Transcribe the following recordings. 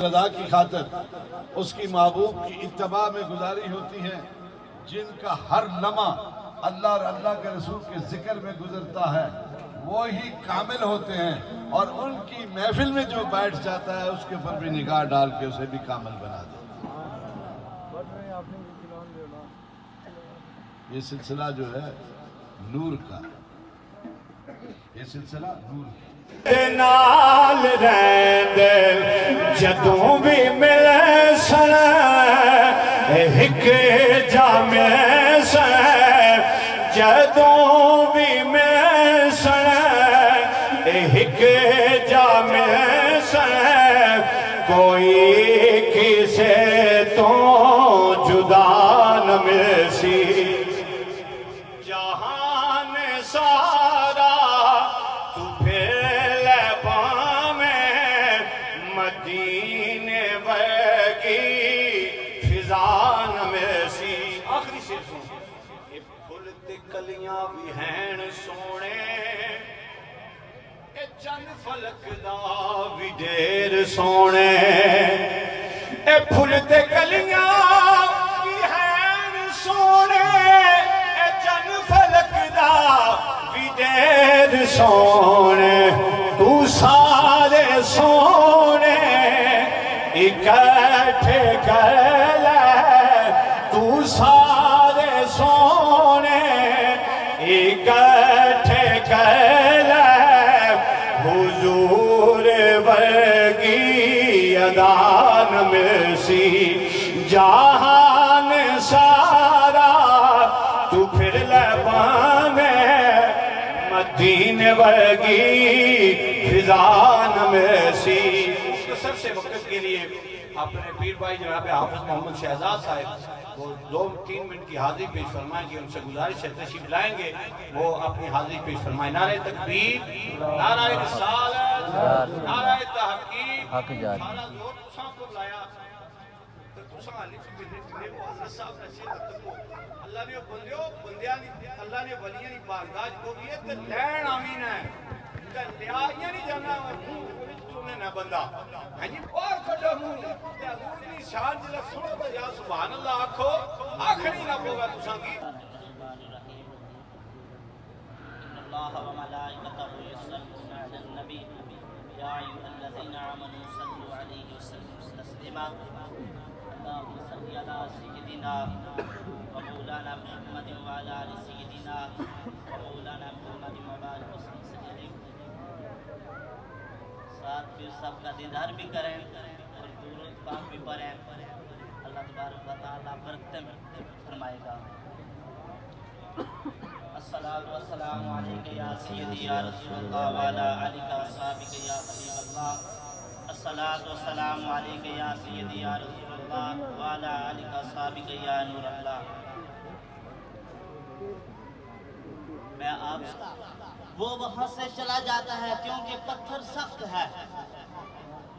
رضا کی خاطر اس کی محبوب کی اتباع میں گزاری ہوتی ہے، جن کا ہر لمحہ اللہ اور اللہ کے رسول کے ذکر میں گزرتا ہے وہی کامل ہوتے ہیں، اور ان کی محفل میں جو بیٹھ جاتا ہے اس کے اوپر بھی نگاہ ڈال کے اسے بھی کامل بنا دیتا ہے۔ یہ سلسلہ جو ہے نور کا، یہ سلسلہ نور کا نال رہندے جدوں بھی ملے سن ایک جامع سن، جدوں بھی ملے سن ایک جامع سن، کوئی کسے تو جدا نہ ملسی، جہان سارا مدینے وگی فضان میں سی۔ آخری شعر سنو، اے پھل تے کلیاں بھی ہیں سونے، اے چند فلک دا بھی ڈیر سونے، اے پھل تے کلیاں بھی ہیں سونے، اے چند فلک دا بھی ڈیر سونے، تو سارے سونے اکٹھے کر لے، تو سارے سونے اکٹھے کر لے، حضور ورگی ادا نہ ملسی، جہان سارا تو پھر لے بانے، مدینے ورگی فضان میں سی۔ مختصر سے وقت کے لیے اپنے پیر بھائی جناب حافظ محمد شہزاد صاحب وہ 2-3 منٹ کی حاضری پیش فرمائیں گے، ان سے گزارش ہے تشریف لائیں گے، وہ اپنی حاضری پیش فرمائیں۔ نعرہ تکبیر، نعرہ رسالت، نعرہ تحقیق، سارا زور تساں پر لایا تو تساں علی سے ملنے وہ حضرت صاحب نے سے تکو اللہ نے بندیاں اللہ نے ولیاں دی بارگاہ کو بھی ہے تے لین آمین ہے تے لیا نہیں جانا سننے نہ بندہ ہاں جی باہر کھڑا منہ تے حضور دی شان جلا سنو تے یا سبحان اللہ آکھو آکھنی نہ پوگا تساں کی۔ اللہ و ملائکتہ یصلون علی النبی یا ایھا الذین آمنوا صلوا علیہ وسلموا تسلیما، اللہم صل علی سیدنا و مولانا محمد و علی آل سیدنا و مولانا محمد و بارک وسلم۔ ساتھ پھر سب کا دیدار بھی کریں اور درود پاک بھی پڑھیں، اللہ تبارک و تعالیٰ برکتیں فرمائے گا۔ الصلاة والسلام علیکہ یا سیدی یا رسول اللہ وعلا آلکہ وصحابکہ یا حبیب اللہ، الصلاة والسلام علیکہ یا سیدی یا رسول اللہ وعلا آلکہ وصحابکہ یا نور اللہ۔ میں آپ وہ وہاں سے چلا جاتا ہے کیونکہ پتھر سخت ہے،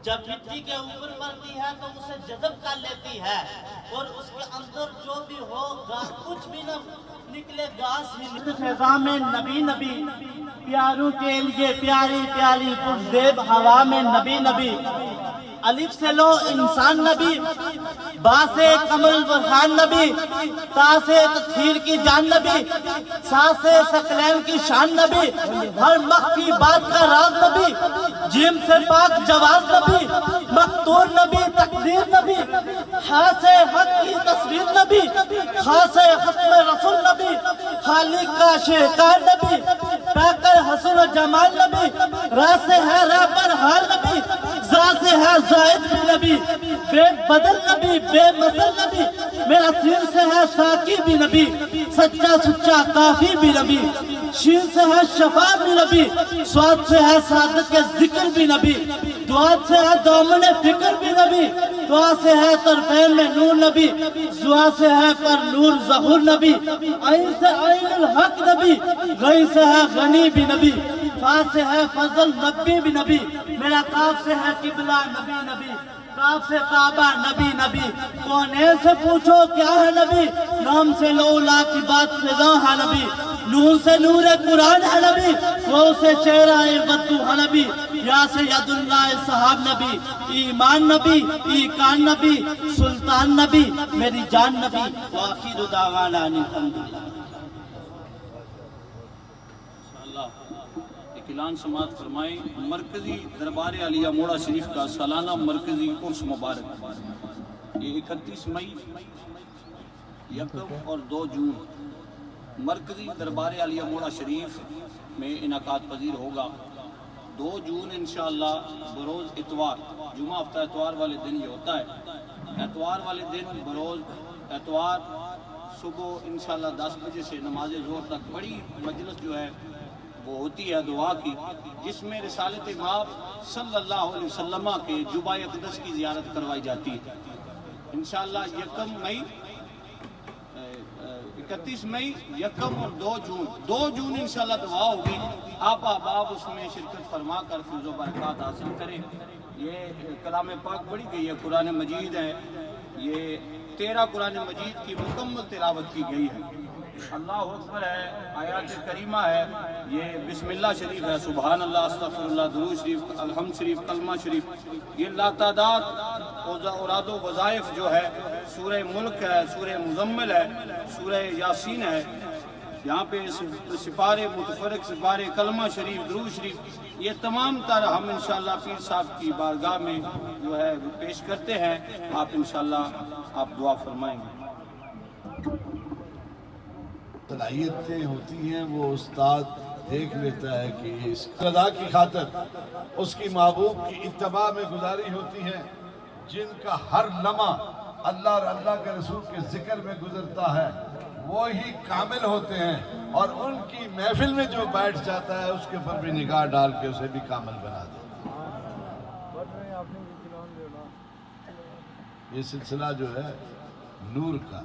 جب مٹی کے اوپر پڑتی ہے تو اسے جذب کر لیتی ہے اور اس کے اندر جو بھی ہوگا کچھ بھی نہ نکلے گاس ہی فضا میں نبی نبی، پیاروں کے لیے پیاری پیاری پرزیب ہوا میں نبی نبی، الف سے لو انسان نبی، با سے کمل برہان نبی، تا سے تطہیر کی جان نبی، سا سے ثقلین کی شان نبی، ہر مخفی بات کا راز نبی، جیم سے پاک جواز نبی، مقتور نبی تقدیر نبی، ہا سے حق کی تصویر نبی، خا سے ختم رسول نبی، خالق کا شہکار نبی، پا کر حسن و جمال نبی، را سے ہے رہبر حال نبی، زا سے ہے زائد بھی نبی، بے بدل نبی، بے مثل نبی، میرا سین سے ہے ساکی بھی نبی، سچا سچا کافی بھی نبی، شین سے ہے شفا بھی نبی، سواد سے ہے سعادت کے ذکر بھی نبی، دعات سے ہے دومن فکر بھی نبی، دعا سے ہے طرفین میں نور نبی، زوا سے ہے پر نور ظہور نبی، عین سے عین الحق نبی، غی سے ہے غنی بھی نبی، فا سے ہے فضل نبی بھی نبی، میرا کاف سے ہے قبلہ نبی نبی، کاف سے کعبہ نبی نبی، کونین سے پوچھو کیا ہے نبی، نام سے لولا کی بات فضا ہے نبی، نون سے نور قرآن ہے نبی، وہ سے چہرہ بدو ہے نبی، یا سید اللہ صحاب نبی، ایمان نبی، ایقان نبی، سلطان نبی، میری جان نبی، وآخر دعوانا ان الحمدللہ۔ ایک اعلان سماعت فرمائیں۔ مرکزی دربار عالیہ موڑا شریف کا سالانہ مرکزی عرس مبارک یہ 31 مئی، 1 اور 2 جون مرکزی دربار عالیہ موڑا شریف میں انعقاد پذیر ہوگا۔ 2 جون انشاءاللہ بروز اتوار، جمعہ ہفتہ اتوار والے دن یہ ہوتا ہے۔ اتوار والے دن بروز اتوار صبح انشاءاللہ 10 بجے سے نماز ظہر تک بڑی مجلس جو ہے وہ ہوتی ہے دعا کی، جس میں رسالت مآب صلی اللہ علیہ وسلم کے جبہ اقدس کی زیارت کروائی جاتی ہے۔ انشاءاللہ 31 مئی، 1 اور 2 جون 2 جون انشاءاللہ دعا ہوگی۔ آپ احباب اس میں شرکت فرما کر فیض و برکات حاصل کریں۔ یہ کلام پاک پڑھی گئی ہے، قرآن مجید ہے، یہ 13 قرآن مجید کی مکمل تلاوت کی گئی ہے۔ اللہ اکبر ہے، آیات کریمہ ہے، یہ بسم اللہ شریف ہے، سبحان اللہ، استغفر اللہ، درود شریف، الحمد شریف، کلمہ شریف، یہ لاتعداد اوراد و وظائف جو ہے، سورہ ملک ہے، سورہ مزمل ہے، سورہ یاسین ہے، یہاں پہ سپارے متفرق، سپارے کلمہ شریف، درود شریف، یہ تمام تر ہم انشاءاللہ پیر صاحب کی بارگاہ میں جو ہے پیش کرتے ہیں۔ آپ انشاءاللہ آپ دعا فرمائیں گے۔ صلاحیتیں ہوتی ہیں وہ استاد دیکھ لیتا ہے کہ یہ اس رضا کی خاطر اس کی محبوب کی اتباع میں گزاری ہوتی ہے، جن کا ہر لمحہ اللہ اور اللہ کے رسول کے ذکر میں گزرتا ہے، وہی کامل ہوتے ہیں، اور ان کی محفل میں جو بیٹھ جاتا ہے اس کے اوپر بھی نگاہ ڈال کے اسے بھی کامل بنا دیتا ہے۔ یہ سلسلہ جو ہے نور کا،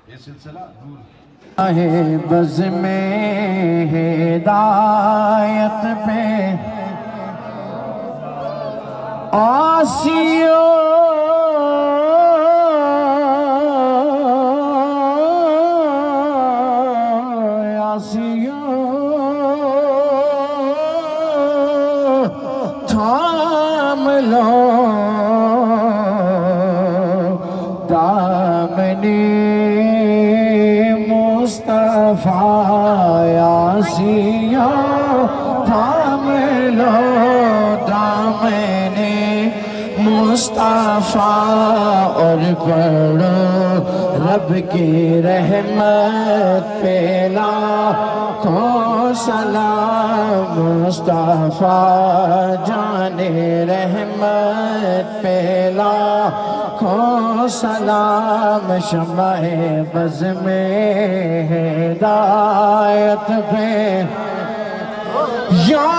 یہ سلسلہ نور کا بز میں ہدایت پہ آسیو تھام لو دامنی مصطفیٰ یاسیو تھام لو دامنی مصطفیٰ اور پڑھو رب کی رحمت پہ لاکھوں سلام، مصطفیٰ جان رحمت پہ لاکھوں سلام، شمع بز میں ہدایت پہ یا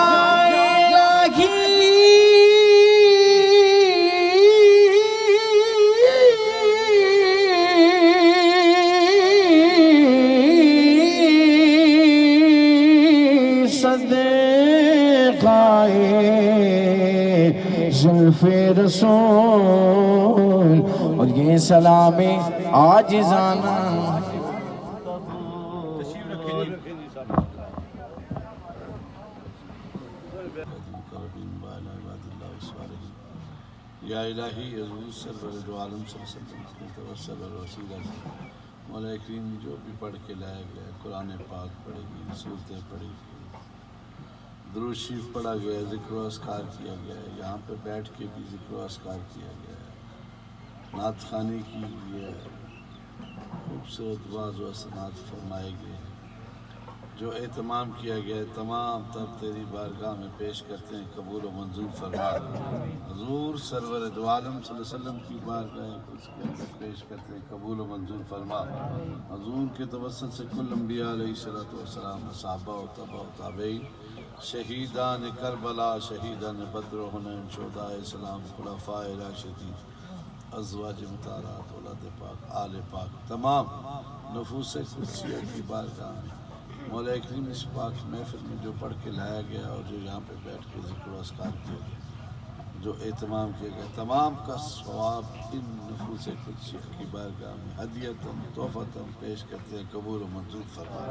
زلف رسول، اور یہ سلامی عاجزانہ یا الہی حضور سرور دو عالم صلی اللہ علیہ وسلم کی توسل اور وسیلہ سے مولا کریم جو بھی پڑھ کے لایا گیا، قرآن پاک پڑھے گی، صورتیں پڑھی گی، درود شریف پڑھا گیا، ذکر و اذکار کیا گیا ہے، یہاں پہ بیٹھ کے بھی ذکر و اذکار کیا گیا ہے، نعت خوانی کی گئی ہے، خوبصورت واعظ و حسنات فرمائے گئے، جو اہتمام کیا گیا ہے تمام تر تیری بارگاہ میں پیش کرتے ہیں، قبول و منظور فرما۔ حضور سرور دو عالم صلی اللہ علیہ وسلم کی بارگاہ اس کے اندر پیش کرتے ہیں، قبول و منظور فرما۔ حضور کے توسل سے کل انبیاء علیہ السلام، صحابہ و تبع و تابعین، شہیدان کربلا، شہیدان بدر و حنین، شہداء اسلام، خلفاء راشدین، ازواج مطہرات، اولاد پاک، آل پاک، تمام نفوس قدسیہ کی بارگاہ میں مولا کریم اس پاک محفل میں جو پڑھ کے لایا گیا اور جو یہاں پہ بیٹھ کے ذکر و اذکار کیا گیا، جو اہتمام کیا گیا، تمام کا ثواب ان نفوس قدسیہ کی بارگاہ میں ہدیتاً تحفتاً پیش کرتے ہیں، قبول و منظور فرما۔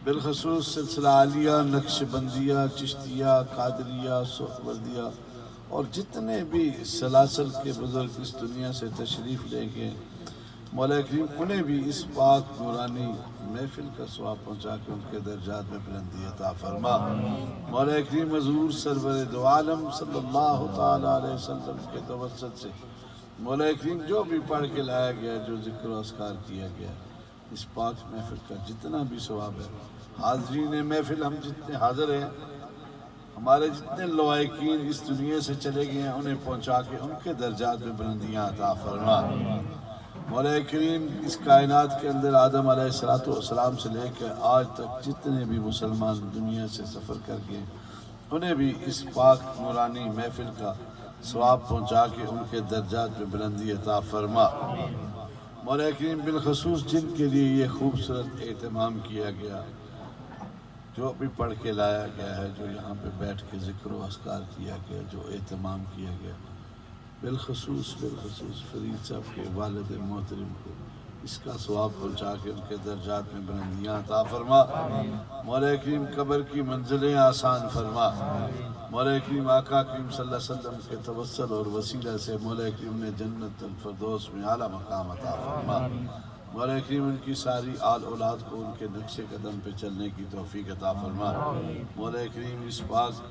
بالخصوص سلسلہ عالیہ، نقش بندیہ، چشتیہ، قادریہ، سہروردیہ اور جتنے بھی سلاسل کے بزرگ اس دنیا سے تشریف لے گئے، مولا کریم انہیں بھی اس پاک نورانی محفل کا ثواب پہنچا کے ان کے درجات میں بلندی عطا فرما۔ مولا کریم حضور سرور دو عالم صلی اللہ تعالیٰ علیہ وسلم کے توسط سے مولا کریم جو بھی پڑھ کے لایا گیا، جو ذکر و اذکار کیا گیا، اس پاک محفل کا جتنا بھی ثواب ہے، حاضرین محفل ہم جتنے حاضر ہیں، ہمارے جتنے لوائقین اس دنیا سے چلے گئے ہیں، انہیں پہنچا کے ان کے درجات میں بلندیاں عطا فرما۔ مولا کریم اس کائنات کے اندر آدم علیہ السلام سے لے کے آج تک جتنے بھی مسلمان دنیا سے سفر کر گئے، انہیں بھی اس پاک نورانی محفل کا ثواب پہنچا کے ان کے درجات میں بلندی عطا فرما۔ مولا کریم بالخصوص جن کے لیے یہ خوبصورت اہتمام کیا گیا، جو بھی پڑھ کے لایا گیا ہے، جو یہاں پہ بیٹھ کے ذکر و اذکار کیا گیا، جو اہتمام کیا گیا، بالخصوص فرید صاحب کے والد محترم کو اس کا ثواب پہنچا کے ان کے درجات میں بلندیاں عطا فرما۔ مولا کریم قبر کی منزلیں آسان فرما۔ مولا کریم آقا کریم صلی اللہ علیہ وسلم کے توسل اور وسیلہ سے مولا کریم نے جنت الفردوس میں اعلیٰ مقام عطا فرما۔ مولا کریم ان کی ساری آل اولاد کو ان کے نقش قدم پہ چلنے کی توفیق عطا فرما۔ مولا کریم اس پاک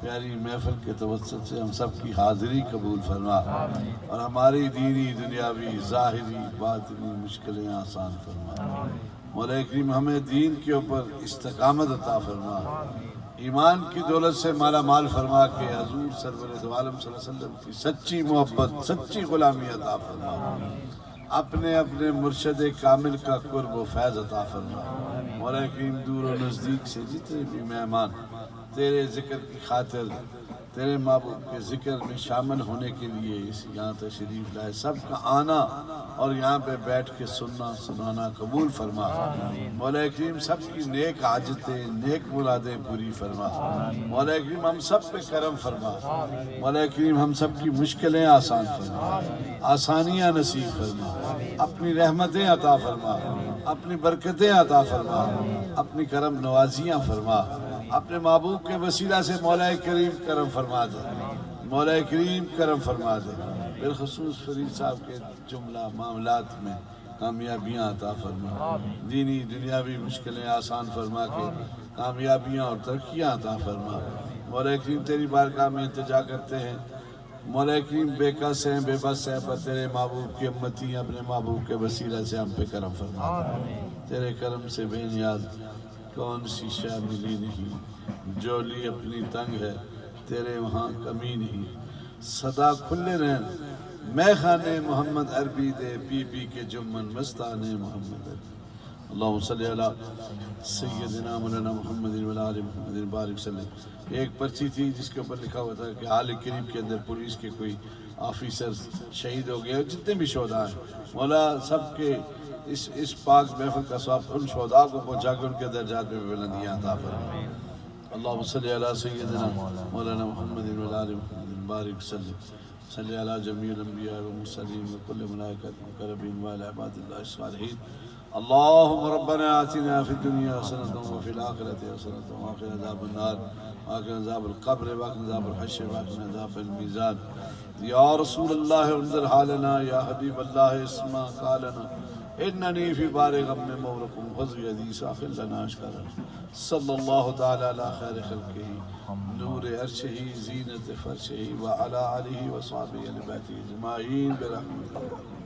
پیاری محفل کے توسط سے ہم سب کی حاضری قبول فرما اور ہماری دینی، دنیاوی، ظاہری، باطنی مشکلیں آسان فرما۔ مولا کریم ہمیں دین کے اوپر استقامت عطا فرما، ایمان کی دولت سے مالا مال فرما کے حضور سرور دو عالم صلی اللہ علیہ وسلم کی سچی محبت، سچی غلامی عطا فرما، اپنے مرشد کامل کا قرب و فیض عطا فرما۔ مولا کریم دور و نزدیک سے جتنے بھی مہمان تیرے ذکر کی خاطر، تیرے محبوب کے ذکر میں شامل ہونے کے لیے یہاں تشریف لائے، سب کا آنا اور یہاں پہ بیٹھ کے سنانا قبول فرما۔ مولا کریم سب کی نیک حاجتیں، نیک مرادیں پوری فرما۔ مولا کریم ہم سب پہ کرم فرما۔ مولا کریم ہم سب کی مشکلیں آسان فرما، آسانیاں نصیب فرما، اپنی رحمتیں عطا فرما، اپنی برکتیں عطا فرما، اپنی کرم نوازیاں فرما۔ اپنے محبوب کے وسیلہ سے مولا کریم کرم فرما دے، مولا کریم کرم فرما دے۔ بالخصوص فرید صاحب کے جملہ معاملات میں کامیابیاں عطا فرما، دینی دنیاوی مشکلیں آسان فرما کے کامیابیاں اور ترقیاں عطا فرما۔ مولا کریم تیری بارگاہ میں التجا کرتے ہیں، مولا کریم بے کس ہیں، بے بس ہیں، پر تیرے محبوب کی امتی اپنے محبوب کے وسیلہ سے ہم پہ کرم فرما۔ تیرے کرم سے بے نیاز کون سی شے ملی نہیں، جولی اپنی تنگ ہے تیرے وہاں کمی نہیں، صدا کھلے رہن میں خانے محمد عربی دے، پی پی کے جمن مستانے محمد عربی۔ اللہم صلی علی سیدنا مولانا محمد وعلی محمد بارک وسلم۔ ایک پرچی تھی جس کے اوپر لکھا ہوا تھا کہ حال قریب کے اندر پولیس کے کوئی آفیسر شہید ہو گئے، جتنے بھی شہداء ہیں، مولا سب کے اس پاک محفل کا ثواب ان شہداء کو پہنچا کے ان کے درجات میں بلندیاں عطا فرما۔ اللہم صلی علی سیدنا مولانا محمد وعلی محمد بارک وسلم۔ صلی علی جمیع الانبیاء والمرسلین وکل ملائکۃ مقربین وعلی عباد اللہ الصالحین۔ اللہم ربنا آتنا فی الدنیا حسنۃ وفی الآخرۃ حسنۃ وقنا عذاب النار وقنا عذاب القبر وقنا عذاب الحشر وقنا عذاب المیزان۔ یا رسول اللہ انظر حالنا، یا حبیب اللہ اسمع قالنا، اننی فی بار غم مورکم خذ یدی ساخر لنا اشکرا۔ صلی اللہ تعالی علی خیر خلقہ نور عرشہ زینت فرشہ وعلی آلہ وصحبہ اہل بیتہ اجمعین برحمتہ۔